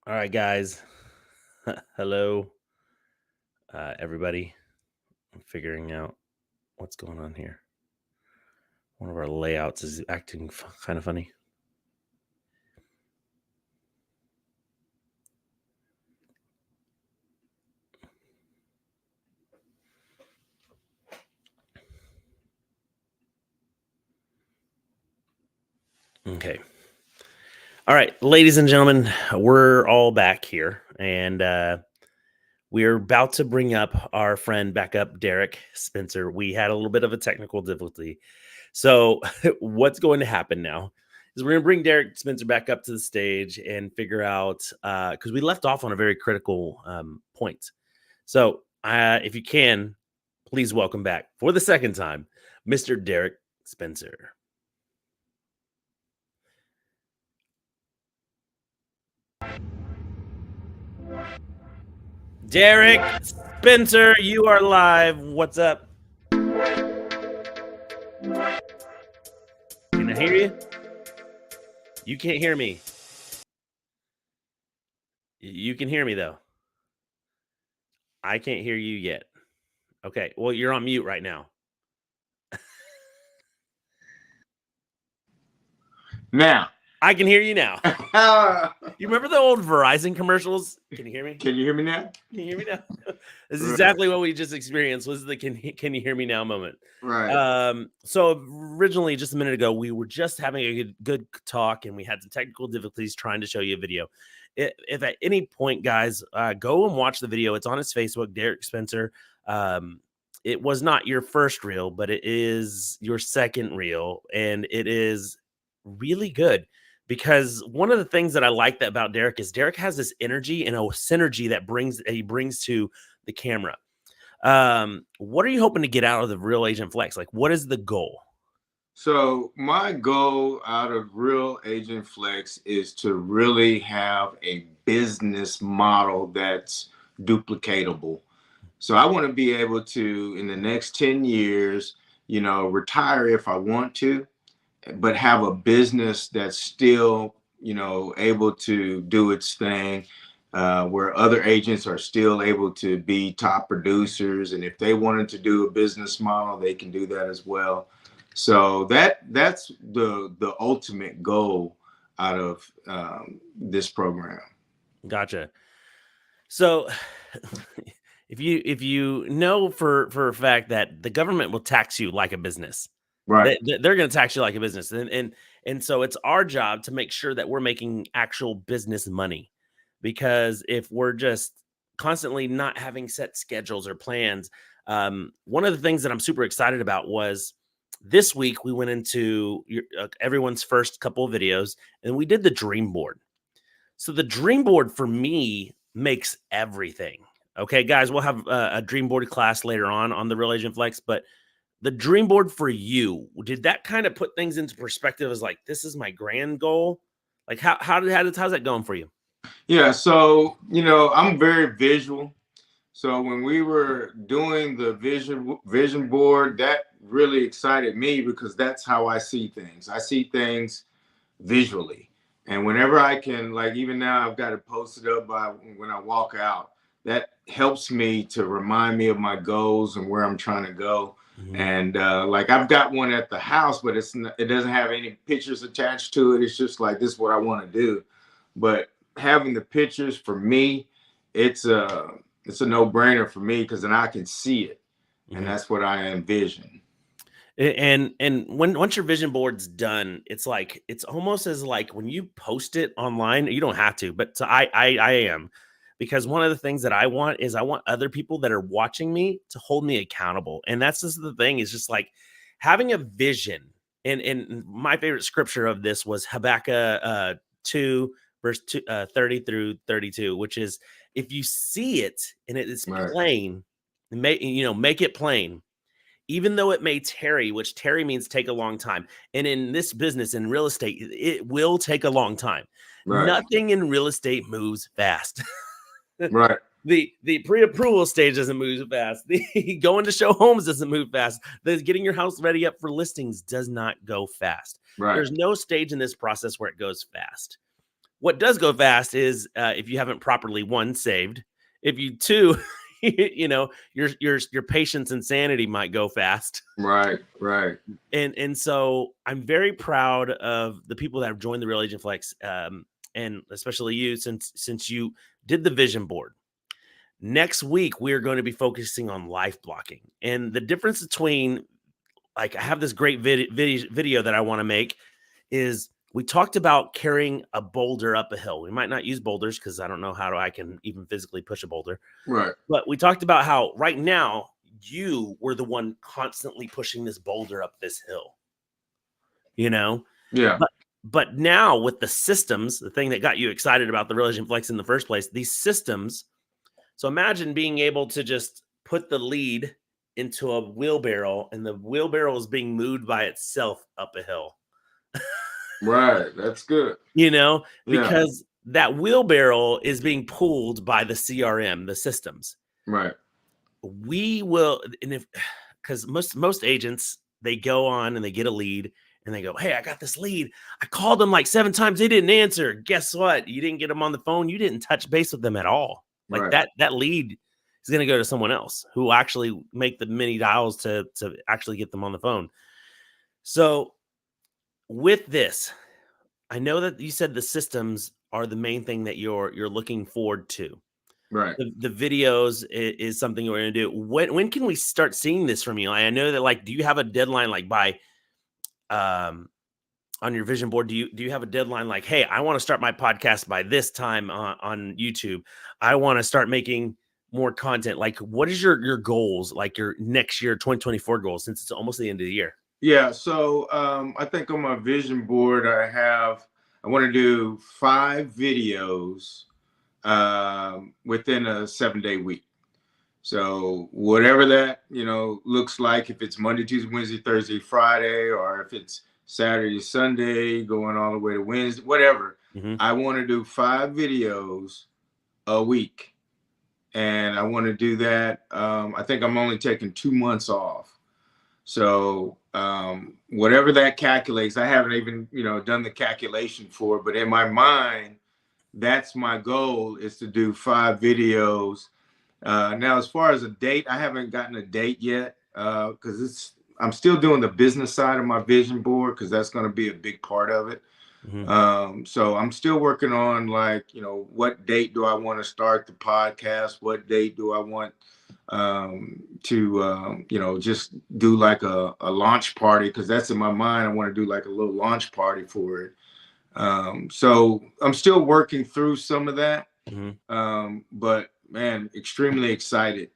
All right, guys. Hello, everybody. I'm figuring out what's going on here. One of our layouts is acting kind of funny. Okay. All right, ladies and gentlemen, we're all back here, and we're about to bring up our friend back up, Derrick Spencer. We had a little bit of a technical difficulty. So, what's going to happen now is we're going to bring Derrick Spencer back up to the stage and figure out, because we left off on a very critical point. So, if you can, please welcome back for the second time, Mr. Derrick Spencer. Derrick Spencer, you are live. What's up? Can I hear you? You can't hear me. You can hear me though. I can't hear you yet. Okay. Well, you're on mute right now. Now. I can hear you now. You remember the old Verizon commercials? Can you hear me? Can you hear me now? Can you hear me now? This is exactly what we just experienced. Was the can you hear me now moment. Right. So originally, just a minute ago, we were just having a good talk, and we had some technical difficulties trying to show you a video. If at any point, guys, go and watch the video. It's on his Facebook, Derrick Spencer. It was not your first reel, but it is your second reel, and it is really good. Because one of the things that I like about Derrick is Derrick has this energy and a synergy that he brings to the camera. What are you hoping to get out of the Real Agent Flex? Like, what is the goal? So my goal out of Real Agent Flex is to really have a business model that's duplicatable. So I want to be able to, in the next 10 years, retire if I want to, but have a business that's still, able to do its thing, where other agents are still able to be top producers. And if they wanted to do a business model, they can do that as well. So that's the ultimate goal out of this program. Gotcha. So if you know for a fact that the government will tax you like a business, right? They're going to tax you like a business, and so it's our job to make sure that we're making actual business money. Because if we're just constantly not having set schedules or plans, one of the things that I'm super excited about was this week we went into everyone's first couple of videos, and we did the dream board. So the dream board for me makes everything. Okay, guys, we'll have a dream board class later on the Real Agent Flex, but the dream board for you, did that kind of put things into perspective as like, this is my grand goal? Like how's that going for you? Yeah, so I'm very visual. So when we were doing the vision board, that really excited me because that's how I see things. I see things visually. And whenever I can, like even now I've got it posted up by when I walk out, that helps me to remind me of my goals and where I'm trying to go. Mm-hmm. And like I've got one at the house, but it doesn't have any pictures attached to it. It's just like, this is what I want to do. But having the pictures for me, it's a no-brainer for me because then I can see it. Mm-hmm. And that's what I envision. And once your vision board's done, it's like, it's almost as like when you post it online, you don't have to, but so I am, because one of the things that I want is I want other people that are watching me to hold me accountable. And that's just the thing, is just like having a vision. And my favorite scripture of this was Habakkuk 2 verse 30 through 32, which is, if you see it and it is plain, make it plain, even though it may tarry, which tarry means take a long time. And in this business, in real estate, it will take a long time. Right. Nothing in real estate moves fast. Right. The pre-approval stage doesn't move fast. The going to show homes doesn't move fast. The getting your house ready up for listings does not go fast. Right. There's no stage in this process where it goes fast. What does go fast is if you haven't properly one saved. If you two, you know, your patience and sanity might go fast. Right. Right. And so I'm very proud of the people that have joined the Real Agent Flex, and especially you, since you did the vision board. Next week we are going to be focusing on life blocking, and the difference between, like, I have this great video that I want to make is we talked about carrying a boulder up a hill. We might not use boulders because I don't know how I can even physically push a boulder. Right. But we talked about how right now you were the one constantly pushing this boulder up this hill, you know? Yeah. But now with the systems, the thing that got you excited about the Real Agent Flex in the first place, these systems. So imagine being able to just put the lead into a wheelbarrow and the wheelbarrow is being moved by itself up a hill. Right. That's good. You know, Yeah. because that wheelbarrow is being pulled by the CRM, the systems. Right. We will, and if, because most agents, they go on and they get a lead and they go, hey, I got this lead. I called them like 7 times. They didn't answer. Guess what? You didn't get them on the phone. You didn't touch base with them at all. Like Right. that lead is going to go to someone else who will actually make the many dials to actually get them on the phone. So with this, I know that you said the systems are the main thing that you're looking forward to. Right. The videos is something you're going to do. When can we start seeing this from you? I know that, like, do you have a deadline, like by on your vision board? Do you have a deadline like, hey, I want to start my podcast by this time on YouTube. I want to start making more content. Like, what is your goals, like your next year 2024 goals, since it's almost the end of the year? Yeah. So I think on my vision board, I want to do 5 videos within a 7-day week. So whatever that, looks like, if it's Monday, Tuesday, Wednesday, Thursday, Friday, or if it's Saturday, Sunday, going all the way to Wednesday, whatever, I want to do 5 videos a week. And I want to do that. I think I'm only taking 2 months off. So whatever that calculates, I haven't even, done the calculation for it, but in my mind, that's my goal, is to do 5 videos. Now, as far as a date, I haven't gotten a date yet, because I'm still doing the business side of my vision board, because that's going to be a big part of it. So I'm still working on, like, what date do I want to start the podcast? What date do I want to just do like a launch party, because that's in my mind. I want to do like a little launch party for it. So I'm still working through some of that. But man, extremely excited.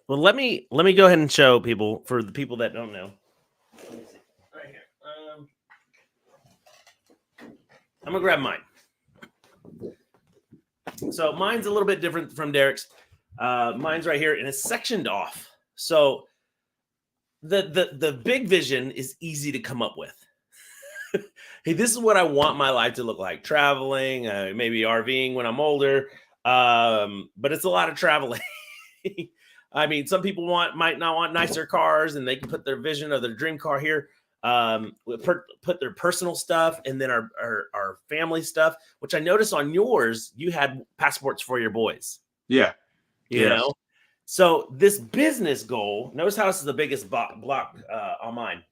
Well, let me go ahead and show people, for the people that don't know. Right here. I'm gonna grab mine. So mine's a little bit different from Derrick's. Mine's right here, and it's sectioned off. So the big vision is easy to come up with. Hey, this is what I want my life to look like: traveling, maybe RVing when I'm older. But it's a lot of traveling. I mean, some people might not want nicer cars, and they can put their vision of their dream car here. Put their personal stuff, and then our family stuff, which I noticed on yours, you had passports for your boys. Yeah. You know? So this business goal, notice how this is the biggest block on mine.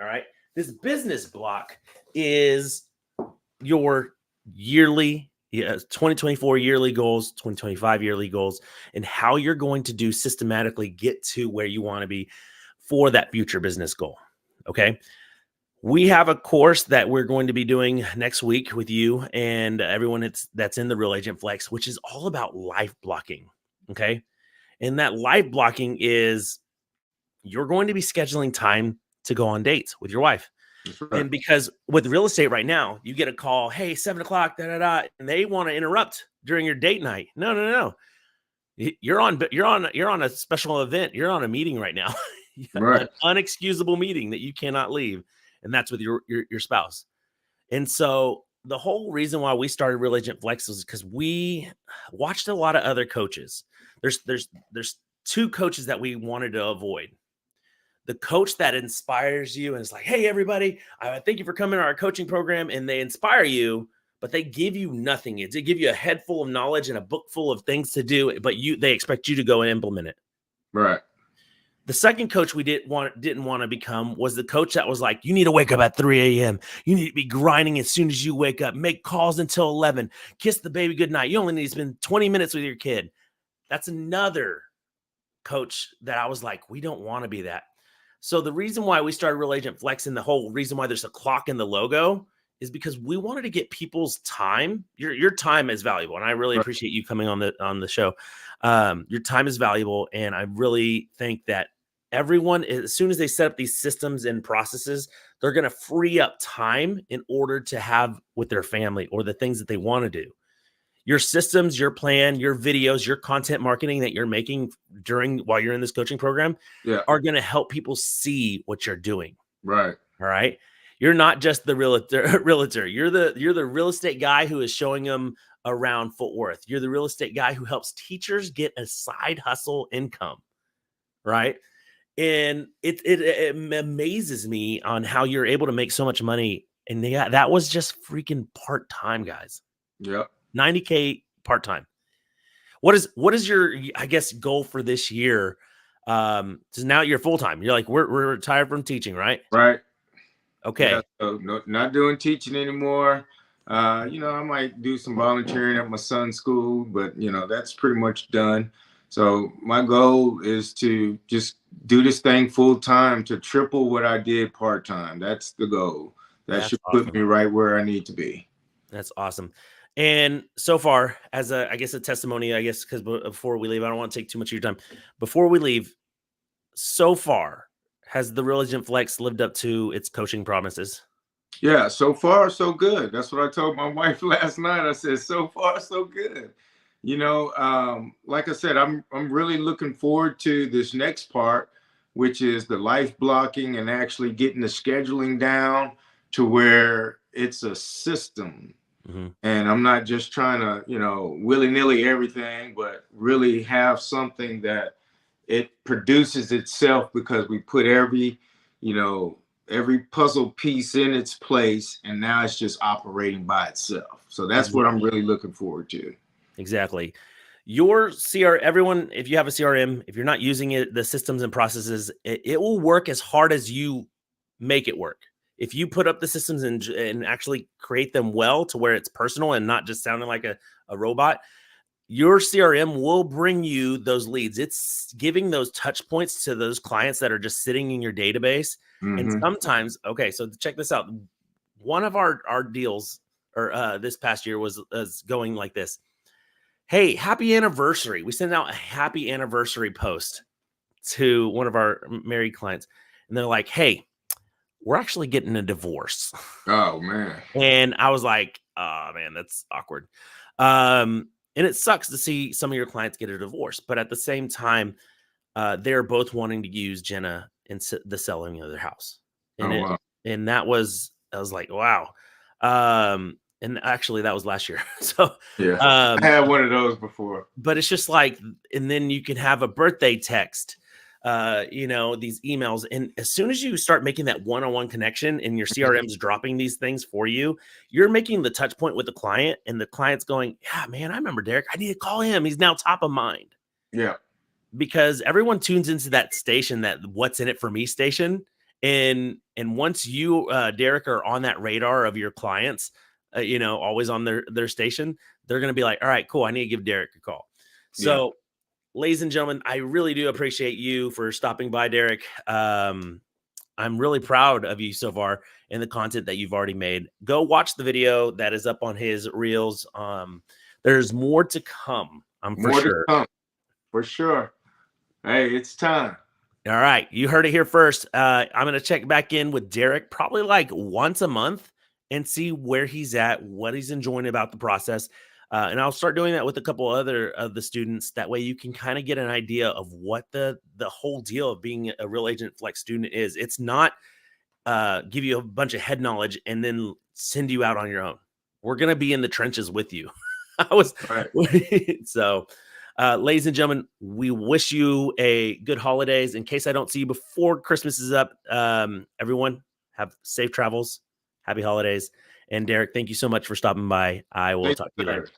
All right. This business block is your yearly 2024 yearly goals, 2025 yearly goals, and how you're going to do systematically get to where you want to be for that future business goal. Okay. We have a course that we're going to be doing next week with you and everyone that's in the Real Agent Flex, which is all about life blocking. Okay. And that life blocking is, you're going to be scheduling time to go on dates with your wife. Right. And because with real estate right now, you get a call, hey, 7 o'clock, and they want to interrupt during your date night. No. You're on a special event. You're on a meeting right now, right. An unexcusable meeting that you cannot leave. And that's with your spouse. And so the whole reason why we started Real Agent Flex was because we watched a lot of other coaches. There's 2 coaches that we wanted to avoid. The coach that inspires you and is like, hey, everybody, thank you for coming to our coaching program. And they inspire you, but they give you nothing. They give you a head full of knowledge and a book full of things to do, but they expect you to go and implement it. Right. The second coach we didn't want to become was the coach that was like, you need to wake up at 3 a.m. You need to be grinding as soon as you wake up, make calls until 11, kiss the baby goodnight. You only need to spend 20 minutes with your kid. That's another coach that I was like, we don't want to be that. So the reason why we started Real Agent Flex and the whole reason why there's a clock in the logo is because we wanted to get people's time. Your time is valuable, and I really appreciate you coming on the show. Your time is valuable, and I really think that everyone, as soon as they set up these systems and processes, they're going to free up time in order to have with their family or the things that they want to do. Your systems, your plan, your videos, your content marketing that you're making while you're in this coaching program are going to help people see what you're doing. Right. All right. You're not just the realtor. You're the real estate guy who is showing them around Fort Worth. You're the real estate guy who helps teachers get a side hustle income. Right. And it amazes me on how you're able to make so much money. And that was just freaking part-time, guys. Yep. $90K part-time. What is your, I guess, goal for this year? So now you're full-time. You're like, we're retired from teaching, right? Right. Okay. Yeah, so not doing teaching anymore. I might do some volunteering at my son's school, but that's pretty much done. So my goal is to just do this thing full time to triple what I did part time. That's the goal. That should put me right where I need to be. That's awesome. And so far, as a testimony, because before we leave, I don't want to take too much of your time. Before we leave, so far, has the Real Agent Flex lived up to its coaching promises? Yeah, so far, so good. That's what I told my wife last night. I said, so far, so good. Like I said, I'm really looking forward to this next part, which is the life blocking and actually getting the scheduling down to where it's a system. Mm-hmm. And I'm not just trying to, willy-nilly everything, but really have something that it produces itself because we put every puzzle piece in its place, and now it's just operating by itself. So that's what I'm really looking forward to. Exactly. Your everyone, if you have a CRM, if you're not using it, the systems and processes, it will work as hard as you make it work. If you put up the systems and actually create them well to where it's personal and not just sounding like a robot, your CRM will bring you those leads. It's giving those touch points to those clients that are just sitting in your database. Mm-hmm. And sometimes, okay, so check this out. One of our deals or this past year was going like this. Hey, happy anniversary. We sent out a happy anniversary post to one of our married clients. And they're like, hey, we're actually getting a divorce. Oh, man. And I was like, oh, man, that's awkward. And it sucks to see some of your clients get a divorce. But at the same time, they're both wanting to use Jenna in the selling of their house. And wow. And I was like, wow. And actually, that was last year. So yeah, I had one of those before. But it's just like, and then you can have a birthday text, these emails. And as soon as you start making that one-on-one connection and your CRM's dropping these things for you, you're making the touch point with the client, and the client's going, yeah, man, I remember Derrick. I need to call him. He's now top of mind. Yeah. Because everyone tunes into that station, that what's in it for me station. And once you, Derrick, are on that radar of your clients, always on their station, they're going to be like, all right, cool. I need to give Derrick a call. So, ladies and gentlemen, I really do appreciate you for stopping by, Derrick. I'm really proud of you so far and the content that you've already made. Go watch the video that is up on his reels. There's more to come. For sure. Hey, it's time. All right. You heard it here first. I'm going to check back in with Derrick probably like once a month and see where he's at, what he's enjoying about the process. And I'll start doing that with a couple other of the students. That way you can kind of get an idea of what the whole deal of being a Real Agent Flex student is. It's not give you a bunch of head knowledge and then send you out on your own. We're going to be in the trenches with you. So, ladies and gentlemen, we wish you a good holidays. In case I don't see you before Christmas is up, everyone have safe travels. Happy holidays. And Derrick, thank you so much for stopping by. I will Thank talk to you, you later. sir.